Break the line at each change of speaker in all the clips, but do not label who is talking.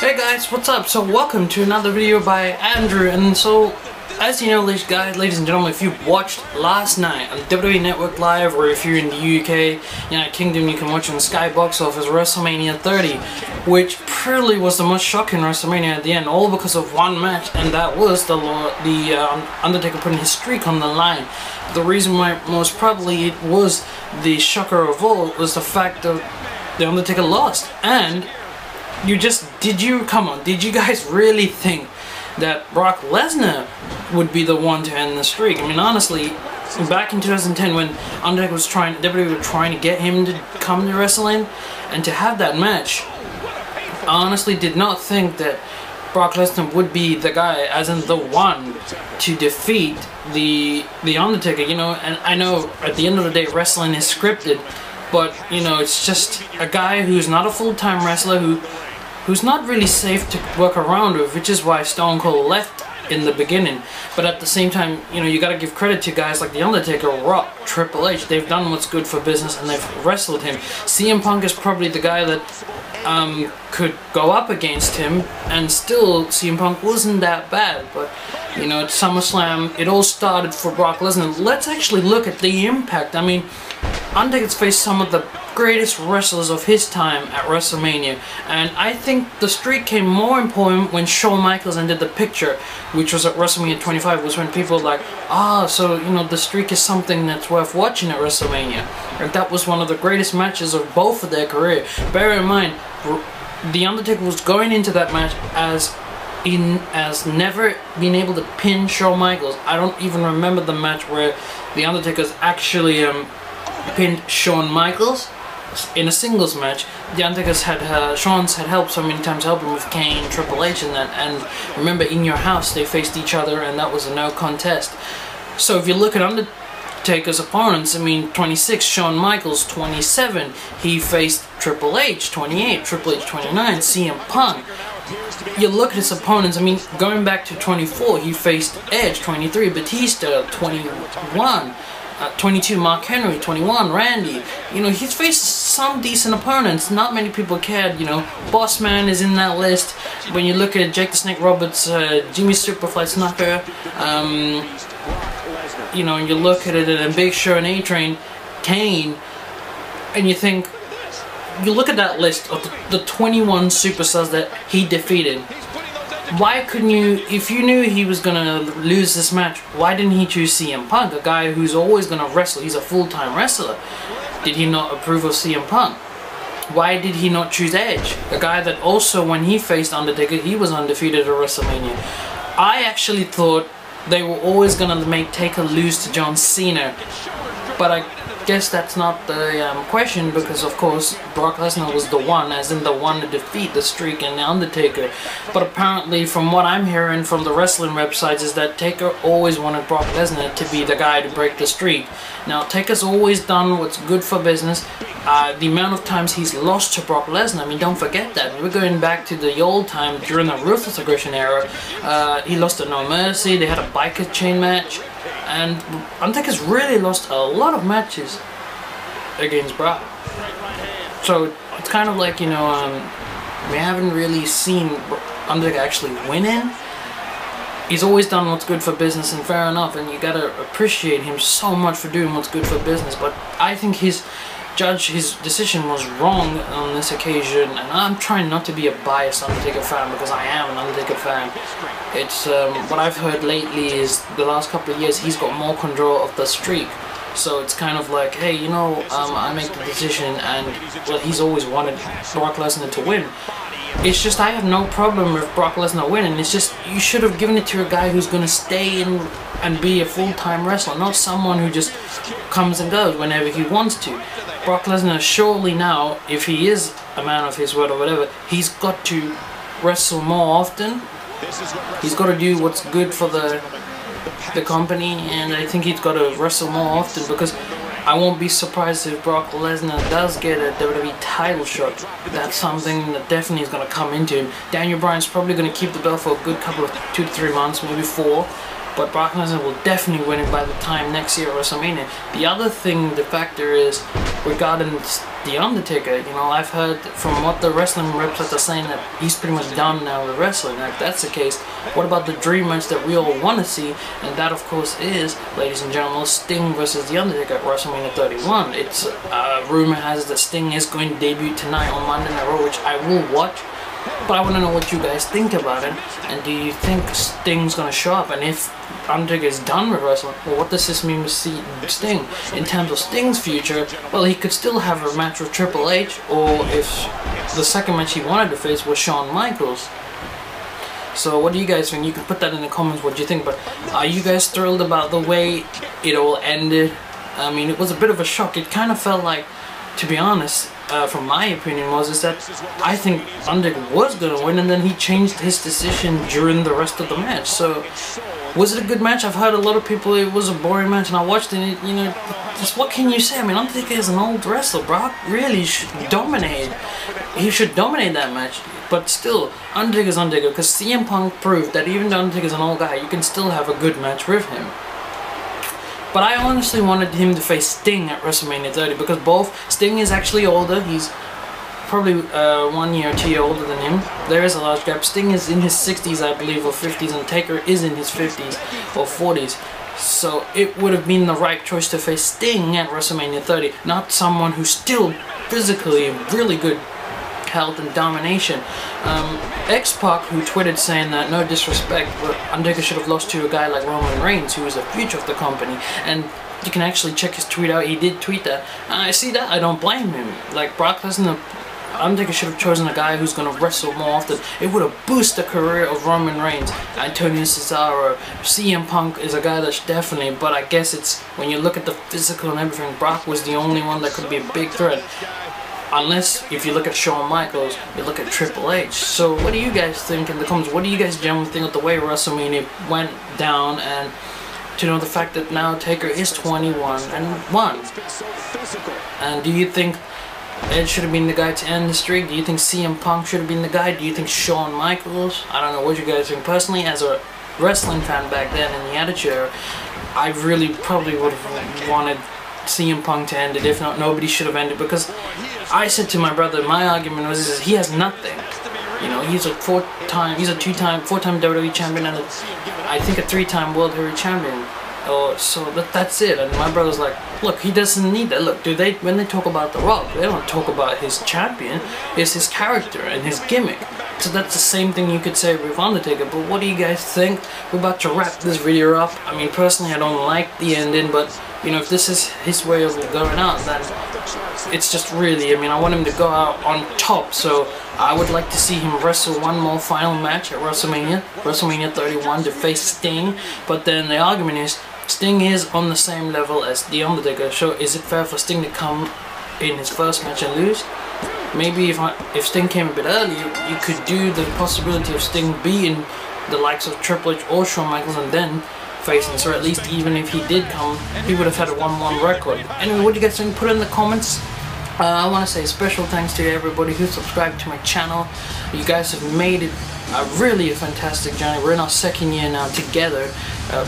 Hey guys, what's up? So welcome to another video by Andrew. And so, as you know, ladies and gentlemen, if you watched last night on WWE Network Live, or if you're in the UK, United Kingdom, you can watch on Sky Box Office WrestleMania 30, which probably was the most shocking WrestleMania at the end, all because of one match, and that was the Undertaker putting his streak on the line. The reason why most probably it was the shocker of all was the fact that the Undertaker lost. And did you guys really think that Brock Lesnar would be the one to end the streak? I mean, honestly, back in 2010 when Undertaker was WWE were trying to get him to come to wrestling and to have that match, I honestly did not think that Brock Lesnar would be the guy, as in the one, to defeat the Undertaker, you know. And I know at the end of the day wrestling is scripted, but you know, it's just a guy who's not a full-time wrestler, who's not really safe to work around with, which is why Stone Cold left in the beginning. But at the same time, you know, you gotta give credit to guys like The Undertaker, Rock, Triple H. They've done what's good for business and they've wrestled him. CM Punk is probably the guy that could go up against him, and still CM Punk wasn't that bad. But you know, at SummerSlam, it all started for Brock Lesnar. Let's actually look at the impact. I mean, Undertaker's faced some of the greatest wrestlers of his time at WrestleMania, and I think the streak came more important when Shawn Michaels ended the picture, which was at WrestleMania 25, was when people were like, so you know, the streak is something that's worth watching at WrestleMania. And that was one of the greatest matches of both of their career. Bear in mind, The Undertaker was going into that match as never being able to pin Shawn Michaels. I don't even remember the match where The Undertaker's actually pinned Shawn Michaels in a singles match. The Undertaker's Shawn's had helped so many times, helping with Kane, Triple H, and that. And remember, in your house they faced each other, and that was a no contest. So if you look at Undertaker's opponents, I mean, 26, Shawn Michaels. 27, he faced Triple H. 28, Triple H. 29, CM Punk. You look at his opponents, I mean, going back to 24, he faced Edge. 23, Batista. 21, 22, Mark Henry. 21, Randy. You know, he's faced some decent opponents. Not many people cared, you know. Boss Man is in that list. When you look at Jake the Snake Roberts, Jimmy Superfly Snuka, you know, and you look at it, and Big Show and A-Train, Kane, and you think, you look at that list of the 21 superstars that he defeated. Why couldn't you, if you knew he was gonna lose this match, why didn't he choose CM Punk, a guy who's always gonna wrestle? He's a full-time wrestler. Did he not approve of CM Punk? Why did he not choose Edge, a guy that also, when he faced Undertaker, he was undefeated at WrestleMania? I actually thought they were always gonna make Taker lose to John Cena, but I guess that's not the question, because of course Brock Lesnar was the one, as in the one to defeat the streak and the Undertaker. But apparently, from what I'm hearing from the wrestling websites, is that Taker always wanted Brock Lesnar to be the guy to break the streak. Now, Taker's always done what's good for business. The amount of times he's lost to Brock Lesnar, I mean, don't forget that. We're going back to the old time, during the Ruthless Aggression era. He lost to No Mercy, they had a biker chain match, and Undertaker's really lost a lot of matches against Brock. So it's kind of like, you know, we haven't really seen Undertaker actually winning. He's always done what's good for business, and fair enough, and you gotta appreciate him so much for doing what's good for business. But I think his decision was wrong on this occasion, and I'm trying not to be a biased Undertaker fan, because I am an Undertaker fan. It's what I've heard lately is the last couple of years he's got more control of the streak. So it's kind of like, hey, you know, I make the decision, and well, he's always wanted Brock Lesnar to win. It's just, I have no problem with Brock Lesnar winning. It's just, you should have given it to a guy who's going to stay in and be a full-time wrestler, not someone who just comes and goes whenever he wants to. Brock Lesnar, surely now, if he is a man of his word or whatever, he's got to wrestle more often. He's got to do what's good for the company, and I think he's got to wrestle more often, because I won't be surprised if Brock Lesnar does get a WWE title shot. That's something that definitely is going to come into him. Daniel Bryan's probably going to keep the belt for a good couple of 2 to 3 months, maybe 4. But Brock Lesnar will definitely win it by the time next year at WrestleMania. The other thing, the factor is, regarding the Undertaker. You know, I've heard from what the wrestling websites are saying that he's pretty much done now with wrestling. If that's the case, what about the dream match that we all want to see? And that, of course, is, ladies and gentlemen, Sting versus the Undertaker at WrestleMania 31. It's rumor has that Sting is going to debut tonight on Monday Night Raw, which I will watch. But I want to know what you guys think about it, and do you think Sting's going to show up? And if Undertaker is done with wrestling, well, what does this mean with Sting? In terms of Sting's future, well, he could still have a match with Triple H, or if the second match he wanted to face was Shawn Michaels. So what do you guys think? You can put that in the comments what you think, but are you guys thrilled about the way it all ended? I mean, it was a bit of a shock. It kind of felt like, to be honest, from my opinion, is that I think Undertaker was going to win, and then he changed his decision during the rest of the match. So, was it a good match? I've heard a lot of people it was a boring match, and I watched it, you know, just what can you say? I mean, Undertaker is an old wrestler. Brock really should dominate. He should dominate that match. But still, Undertaker's Undertaker, because CM Punk proved that even though Undertaker's an old guy, you can still have a good match with him. But I honestly wanted him to face Sting at WrestleMania 30 because both Sting is actually older. He's probably 1 year or 2 years older than him. There is a large gap. Sting is in his 60s, I believe, or 50s, and Taker is in his 50s or 40s. So it would have been the right choice to face Sting at WrestleMania 30, not someone who's still physically really good health and domination. X-Pac, who tweeted saying that, no disrespect, but Undertaker should have lost to a guy like Roman Reigns, who is the future of the company. And you can actually check his tweet out. He did tweet that. I see that. I don't blame him. Like Brock Lesnar, Undertaker should have chosen a guy who's going to wrestle more often. It would have boosted the career of Roman Reigns, Antonio Cesaro. CM Punk is a guy that's definitely, but I guess it's, when you look at the physical and everything, Brock was the only one that could be a big threat. Unless, if you look at Shawn Michaels, you look at Triple H. So what do you guys think in the comments? What do you guys generally think of the way WrestleMania went down, and to know the fact that now Taker is 21-1? And do you think Edge should have been the guy to end the streak? Do you think CM Punk should have been the guy? Do you think Shawn Michaels? I don't know what you guys think. Personally, as a wrestling fan back then in the Attitude Era, I really probably would have wanted CM Punk to end it. If not, nobody should have ended, because I said to my brother, my argument was he has nothing. You know, he's a four-time WWE champion, and I think a 3-time World Heavyweight champion. So that's it. And my brother's like, look, he doesn't need that. Look, when they talk about The Rock, they don't talk about his champion. It's his character and his gimmick. So that's the same thing you could say with Undertaker. But what do you guys think? We're about to wrap this video up. I mean, personally, I don't like the ending, but you know, if this is his way of going out, then it's just really, I mean, I want him to go out on top. So I would like to see him wrestle one more final match at WrestleMania 31 to face Sting. But then the argument is, Sting is on the same level as The Undertaker. So is it fair for Sting to come in his first match and lose? Maybe if Sting came a bit earlier, you could do the possibility of Sting being the likes of Triple H or Shawn Michaels and then facing. So at least even if he did come, he would have had a 1-1 record. Anyway, what do you guys think? Put it in the comments. I want to say special thanks to everybody who subscribed to my channel. You guys have made it really a fantastic journey. We're in our 2nd year now together.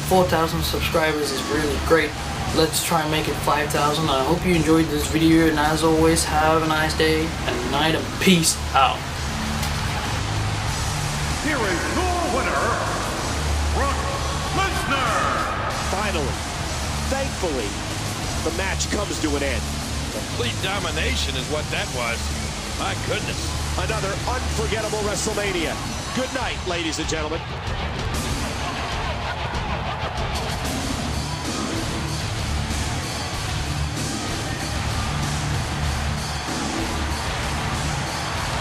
4,000 subscribers is really great. Let's try and make it 5,000. I hope you enjoyed this video, and as always, have a nice day and night, and peace out.
Here is your winner, Brock Lesnar.
Finally, thankfully, the match comes to an end.
Complete domination is what that was. My goodness.
Another unforgettable WrestleMania. Good night, ladies and gentlemen.